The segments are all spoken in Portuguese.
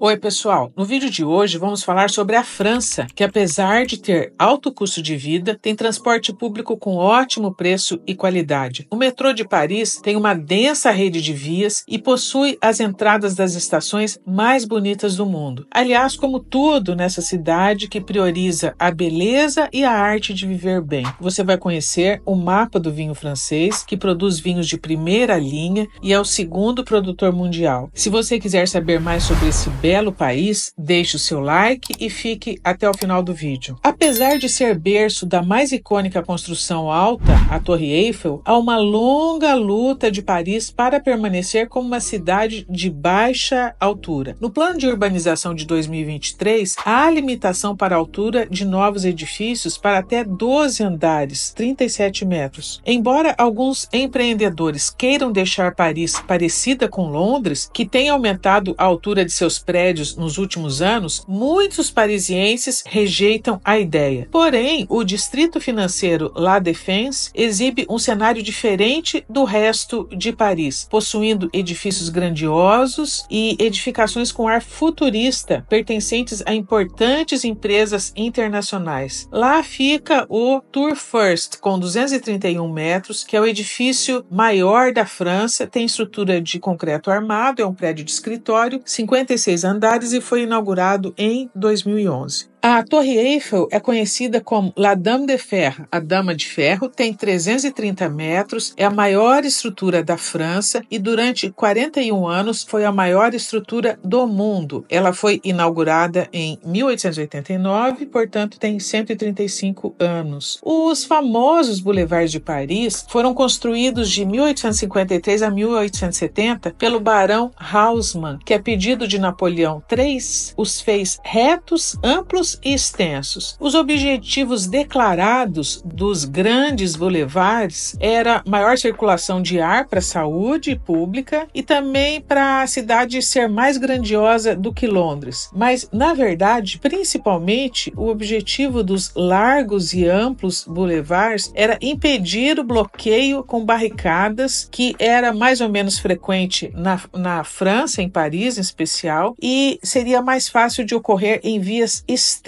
Oi, pessoal! No vídeo de hoje vamos falar sobre a França, que apesar de ter alto custo de vida, tem transporte público com ótimo preço e qualidade. O metrô de Paris tem uma densa rede de vias e possui as entradas das estações mais bonitas do mundo. Aliás, como tudo nessa cidade que prioriza a beleza e a arte de viver bem. Você vai conhecer o mapa do vinho francês, que produz vinhos de primeira linha e é o segundo produtor mundial. Se você quiser saber mais sobre esse belo país, deixe o seu like e fique até o final do vídeo. Apesar de ser berço da mais icônica construção alta, a Torre Eiffel, há uma longa luta de Paris para permanecer como uma cidade de baixa altura. No plano de urbanização de 2023, há limitação para a altura de novos edifícios para até 12 andares, 37 metros. Embora alguns empreendedores queiram deixar Paris parecida com Londres, que tem aumentado a altura de seus prédios nos últimos anos, muitos parisienses rejeitam a ideia. Porém, o distrito financeiro La Défense exibe um cenário diferente do resto de Paris, possuindo edifícios grandiosos e edificações com ar futurista, pertencentes a importantes empresas internacionais. Lá fica o Tour First, com 231 metros, que é o edifício maior da França, tem estrutura de concreto armado, é um prédio de escritório, 56 andares e foi inaugurado em 2011. A Torre Eiffel é conhecida como La Dame de Fer, a Dama de Ferro, tem 330 metros, é a maior estrutura da França e durante 41 anos foi a maior estrutura do mundo. Ela foi inaugurada em 1889, portanto tem 135 anos. Os famosos boulevards de Paris foram construídos de 1853 a 1870 pelo barão Haussmann, que a pedido de Napoleão III os fez retos, amplos e extensos. Os objetivos declarados dos grandes boulevards era maior circulação de ar para a saúde pública e também para a cidade ser mais grandiosa do que Londres. Mas, na verdade, principalmente, o objetivo dos largos e amplos boulevards era impedir o bloqueio com barricadas, que era mais ou menos frequente na França, em Paris em especial, e seria mais fácil de ocorrer em vias estreitas.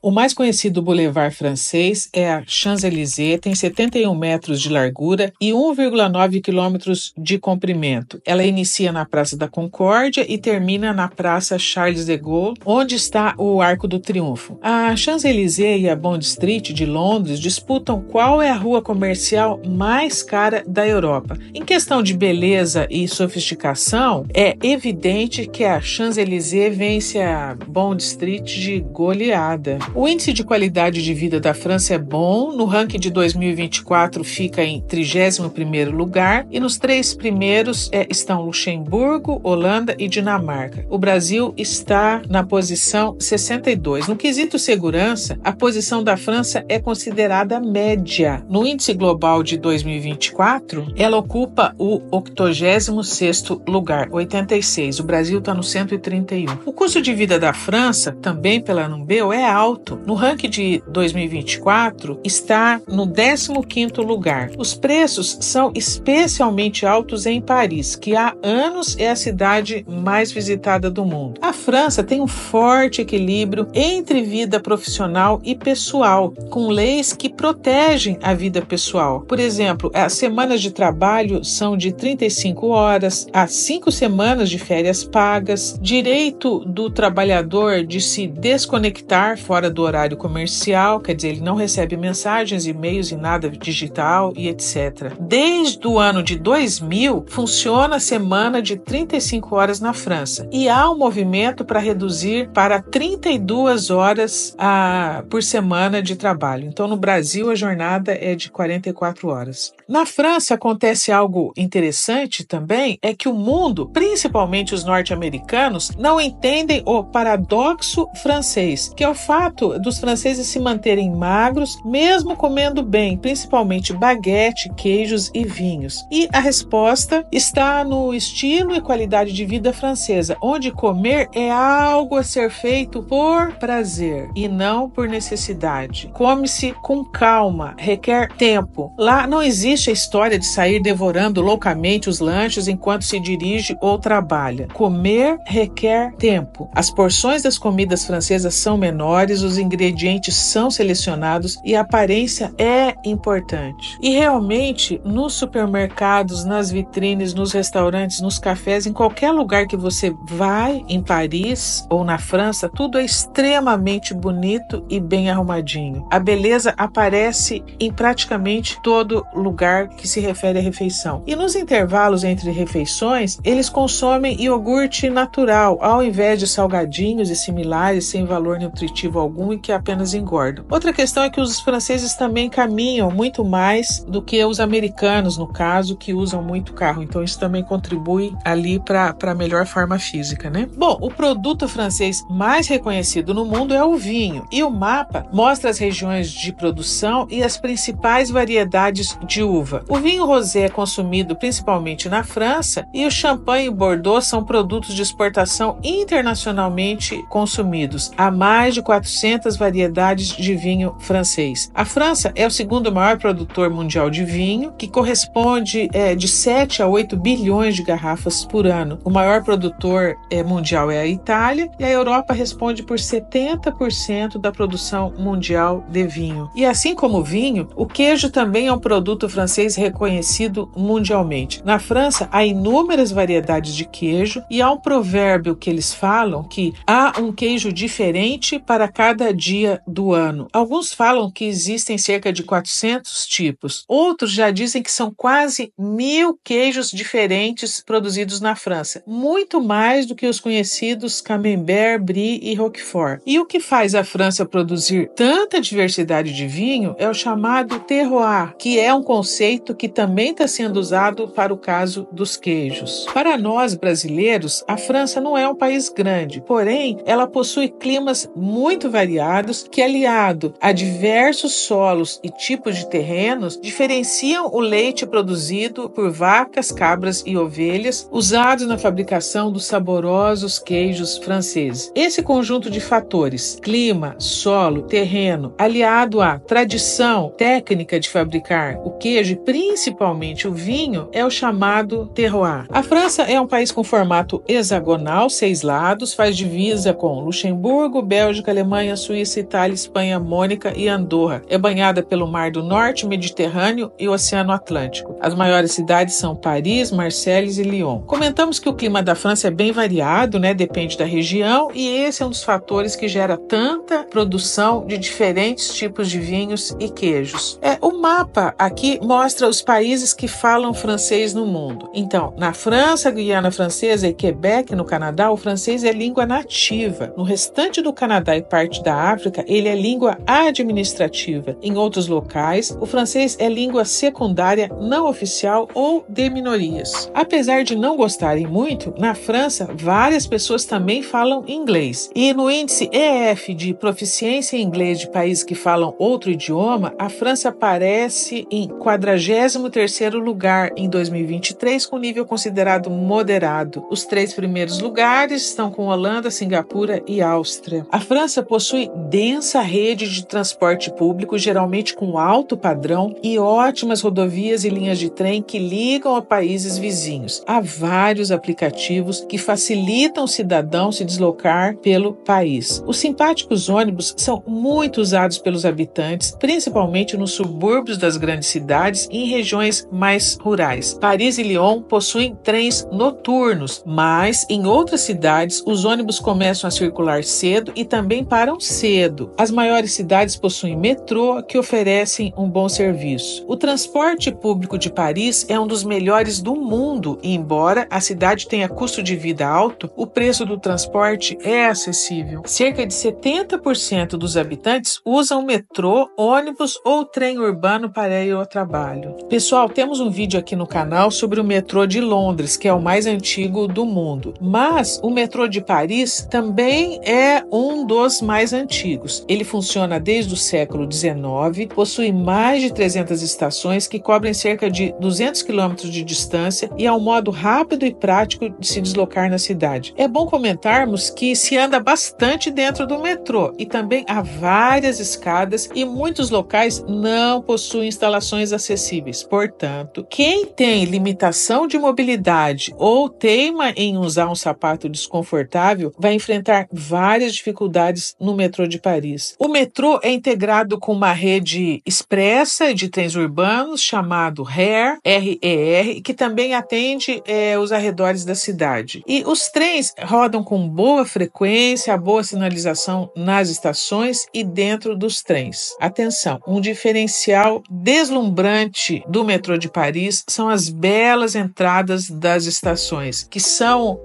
O mais conhecido boulevard francês é a Champs-Élysées, tem 71 metros de largura e 1,9 quilômetros de comprimento. Ela inicia na Praça da Concórdia e termina na Praça Charles de Gaulle, onde está o Arco do Triunfo. A Champs-Élysées e a Bond Street de Londres disputam qual é a rua comercial mais cara da Europa. Em questão de beleza e sofisticação, é evidente que a Champs-Élysées vence a Bond Street de goleada. O índice de qualidade de vida da França é bom, no ranking de 2024 fica em 31º lugar e nos 3 primeiros estão Luxemburgo, Holanda e Dinamarca. O Brasil está na posição 62. No quesito segurança, a posição da França é considerada média. No índice global de 2024, ela ocupa o 86º lugar, 86. O Brasil está no 131. O custo de vida da França, também pela Numbeo, é alto. No ranking de 2024, está no 15º lugar. Os preços são especialmente altos em Paris, que há anos é a cidade mais visitada do mundo. A França tem um forte equilíbrio entre vida profissional e pessoal, com leis que protegem a vida pessoal. Por exemplo, as semanas de trabalho são de 35 horas, há 5 semanas de férias pagas, direito do trabalhador de se desconectar fora do horário comercial, quer dizer, ele não recebe mensagens, e-mails e nada digital e etc. Desde o ano de 2000, funciona a semana de 35 horas na França e há um movimento para reduzir para 32 horas por semana de trabalho. Então, no Brasil, a jornada é de 44 horas. Na França, acontece algo interessante também, é que o mundo, principalmente os norte-americanos, não entendem o paradoxo francês. francês, que é o fato dos franceses se manterem magros, mesmo comendo bem, principalmente baguete, queijos e vinhos. E a resposta está no estilo e qualidade de vida francesa, onde comer é algo a ser feito por prazer e não por necessidade. Come-se com calma, requer tempo. Lá não existe a história de sair devorando loucamente os lanches enquanto se dirige ou trabalha. Comer requer tempo. As porções das comidas francesas são menores, os ingredientes são selecionados e a aparência é importante. E realmente, nos supermercados, nas vitrines, nos restaurantes, nos cafés, em qualquer lugar que você vai, em Paris ou na França, tudo é extremamente bonito e bem arrumadinho. A beleza aparece em praticamente todo lugar que se refere à refeição. E nos intervalos entre refeições, eles consomem iogurte natural, ao invés de salgadinhos e similares sem valor nutritivo algum e que apenas engordam. Outra questão é que os franceses também caminham muito mais do que os americanos, no caso, que usam muito carro. Então isso também contribui ali para a melhor forma física, né? Bom, o produto francês mais reconhecido no mundo é o vinho, e o mapa mostra as regiões de produção e as principais variedades de uva. O vinho rosé é consumido principalmente na França e o champanhe e Bordeaux são produtos de exportação internacionalmente consumidos. Há mais de 400 variedades de vinho francês. A França é o segundo maior produtor mundial de vinho, que corresponde de 7 a 8 bilhões de garrafas por ano. O maior produtor mundial é a Itália e a Europa responde por 70% da produção mundial de vinho. E assim como o vinho, o queijo também é um produto francês reconhecido mundialmente. Na França, há inúmeras variedades de queijo e há um provérbio que eles falam que há um queijo diferente para cada dia do ano. Alguns falam que existem cerca de 400 tipos. Outros já dizem que são quase 1000 queijos diferentes produzidos na França. Muito mais do que os conhecidos Camembert, Brie e Roquefort. E o que faz a França produzir tanta diversidade de vinho é o chamado terroir, que é um conceito que também está sendo usado para o caso dos queijos. Para nós brasileiros, a França não é um país grande, porém ela possui climas muito variados que, aliado a diversos solos e tipos de terrenos, diferenciam o leite produzido por vacas, cabras e ovelhas usados na fabricação dos saborosos queijos franceses. Esse conjunto de fatores, clima, solo, terreno, aliado à tradição técnica de fabricar o queijo e principalmente o vinho, é o chamado terroir. A França é um país com formato hexagonal, 6 lados, faz divisa com Luxemburgo, Bélgica, Alemanha, Suíça, Itália, Espanha, Mônaco e Andorra. É banhada pelo Mar do Norte, Mediterrâneo e Oceano Atlântico. As maiores cidades são Paris, Marselhas e Lyon. Comentamos que o clima da França é bem variado, né? Depende da região, e esse é um dos fatores que gera tanta produção de diferentes tipos de vinhos e queijos. O mapa aqui mostra os países que falam francês no mundo. Então, na França, Guiana Francesa e Quebec, no Canadá, o francês é língua nativa. No restante do Canadá e parte da África, ele é língua administrativa. Em outros locais, o francês é língua secundária não oficial ou de minorias. Apesar de não gostarem muito, na França, várias pessoas também falam inglês. E no índice EF de proficiência em inglês de países que falam outro idioma, a França aparece em 43º lugar em 2023, com nível considerado moderado. Os 3 primeiros lugares estão com Holanda, Singapura e Áustria. A França possui densa rede de transporte público, geralmente com alto padrão, e ótimas rodovias e linhas de trem que ligam a países vizinhos. Há vários aplicativos que facilitam o cidadão se deslocar pelo país. Os simpáticos ônibus são muito usados pelos habitantes, principalmente nos subúrbios das grandes cidades e em regiões mais rurais. Paris e Lyon possuem trens noturnos, mas em outras cidades os ônibus começam a circular cedo e também param cedo. As maiores cidades possuem metrô que oferecem um bom serviço. O transporte público de Paris é um dos melhores do mundo e, embora a cidade tenha custo de vida alto, o preço do transporte é acessível. Cerca de 70% dos habitantes usam metrô, ônibus ou trem urbano para ir ao trabalho. Pessoal, temos um vídeo aqui no canal sobre o metrô de Londres, que é o mais antigo do mundo. Mas o metrô de Paris também é é um dos mais antigos. Ele funciona desde o século XIX, possui mais de 300 estações que cobrem cerca de 200 quilômetros de distância e é um modo rápido e prático de se deslocar na cidade. É bom comentarmos que se anda bastante dentro do metrô e também há várias escadas e muitos locais não possuem instalações acessíveis. Portanto, quem tem limitação de mobilidade ou teima em usar um sapato desconfortável vai enfrentar várias dificuldades no metrô de Paris. O metrô é integrado com uma rede expressa de trens urbanos chamado RER, RER, que também atende os arredores da cidade. E os trens rodam com boa frequência, boa sinalização nas estações e dentro dos trens. Atenção, um diferencial deslumbrante do metrô de Paris são as belas entradas das estações, que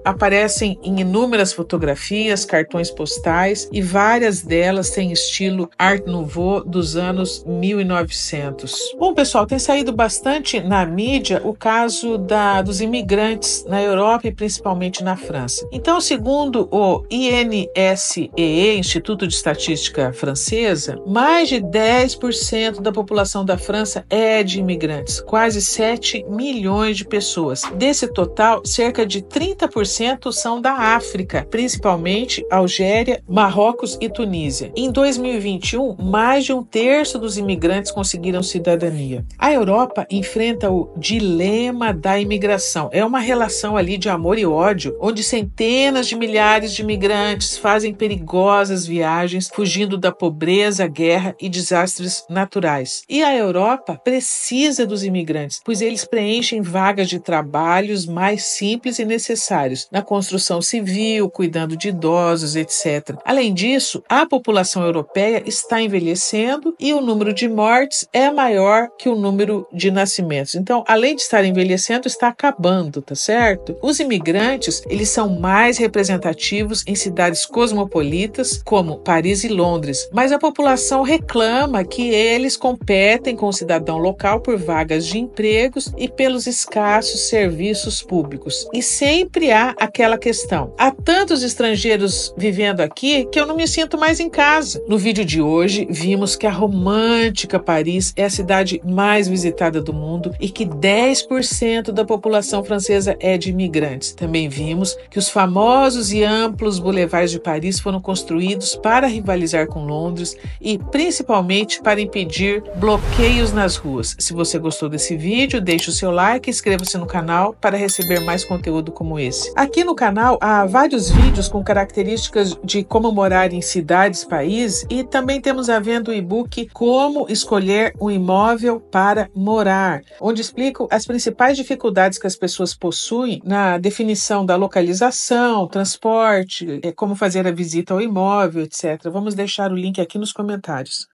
aparecem em inúmeras fotografias, cartões postais e várias delas têm estilo Art Nouveau dos anos 1900. Bom, pessoal, tem saído bastante na mídia o caso dos imigrantes na Europa e principalmente na França. Então, segundo o INSEE, Instituto de Estatística Francesa, mais de 10% da população da França é de imigrantes, quase 7 milhões de pessoas. Desse total, cerca de 30% são da África, principalmente Algéria, Marrocos e Tunísia. Em 2021, mais de um terço dos imigrantes conseguiram cidadania. A Europa enfrenta o dilema da imigração. É uma relação ali de amor e ódio, onde centenas de milhares de imigrantes fazem perigosas viagens, fugindo da pobreza, guerra e desastres naturais. E a Europa precisa dos imigrantes, pois eles preenchem vagas de trabalhos mais simples e necessários, na construção civil, cuidando de idosos, etc. Além disso, a população europeia está envelhecendo e o número de mortes é maior que o número de nascimentos. Então, além de estar envelhecendo, está acabando, tá certo? Os imigrantes, eles são mais representativos em cidades cosmopolitas, como Paris e Londres, mas a população reclama que eles competem com o cidadão local por vagas de empregos e pelos escassos serviços públicos. E sempre há aquela questão: há tantos estrangeiros vivendo aqui que eu não me sinto mais em casa. No vídeo de hoje, vimos que a romântica Paris é a cidade mais visitada do mundo e que 10% da população francesa é de imigrantes. Também vimos que os famosos e amplos boulevards de Paris foram construídos para rivalizar com Londres e principalmente para impedir bloqueios nas ruas. Se você gostou desse vídeo, deixe o seu like e inscreva-se no canal para receber mais conteúdo como esse. Aqui no canal há vários vídeos com características de como morar em cidades, países, e também temos à venda o e-book Como Escolher um Imóvel para Morar, onde explico as principais dificuldades que as pessoas possuem na definição da localização, transporte, como fazer a visita ao imóvel, etc. Vamos deixar o link aqui nos comentários.